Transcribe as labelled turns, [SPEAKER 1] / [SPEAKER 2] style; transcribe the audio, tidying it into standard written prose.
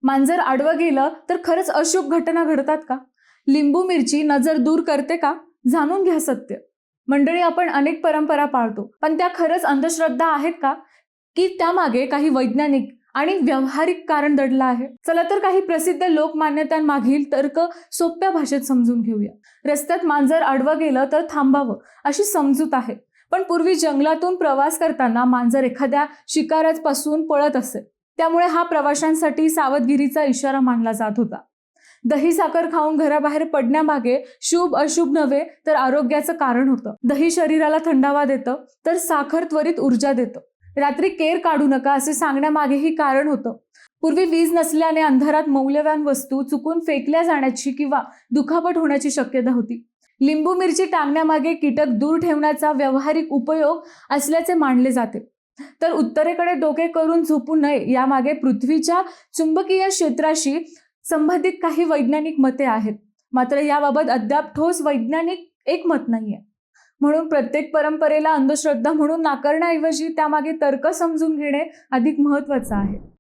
[SPEAKER 1] मांजर आडवं गेलं तर खरंच अशुभ घटना घडतात का? लिंबू मिरची नजर दूर करते का? जाणून घ्या सत्य. मंडळी, आपण अनेक परंपरा पाळतो, पण त्या खरंच अंधश्रद्धा आहेत का? की त्यामागे काही वैज्ञानिक आणि व्यावहारिक कारण दडलं आहे? चला तर काही प्रसिद्ध लोकमान्यतांमागील तर्क सोप्या भाषेत समजून घेऊया. रस्त्यात मांजर आडवं गेलं तर थांबावं अशी समजूत आहे. पण पूर्वी जंगलातून प्रवास करताना मांजर एखाद्या शिकारापासून पळत असे. त्यामुळे हा प्रवाशांसाठी सावधगिरीचा इशारा मानला जात होता. दही साखर खाऊन घराबाहेर पडण्यामागे शुभ अशुभ नव्हे तर आरोग्याचं कारण होतं. दही शरीराला थंडावा देतं, तर साखर त्वरित ऊर्जा देतं. रात्री केर काढू नका असे सांगण्यामागेही कारण होतं. पूर्वी वीज नसल्याने अंधारात मौल्यवान वस्तू चुकून फेकल्या जाण्याची किंवा दुखापत होण्याची शक्यता होती. लिंबू मिरची टांगण्यामागे कीटक दूर ठेवण्याचा व्यावहारिक उपयोग असल्याचे मानले जाते. तर उत्तरेकडे डोके करून झोपू नये यामागे पृथ्वीच्या चुंबकीय क्षेत्राशी संबंधित काही वैज्ञानिक मते आहेत. मात्र याबाबत अद्याप ठोस वैज्ञानिक एकमत नाहीये. म्हणून प्रत्येक परंपरेला अंधश्रद्धा म्हणून नाकारण्याऐवजी त्यामागे तर्क समजून घेणे अधिक महत्त्वाचं आहे.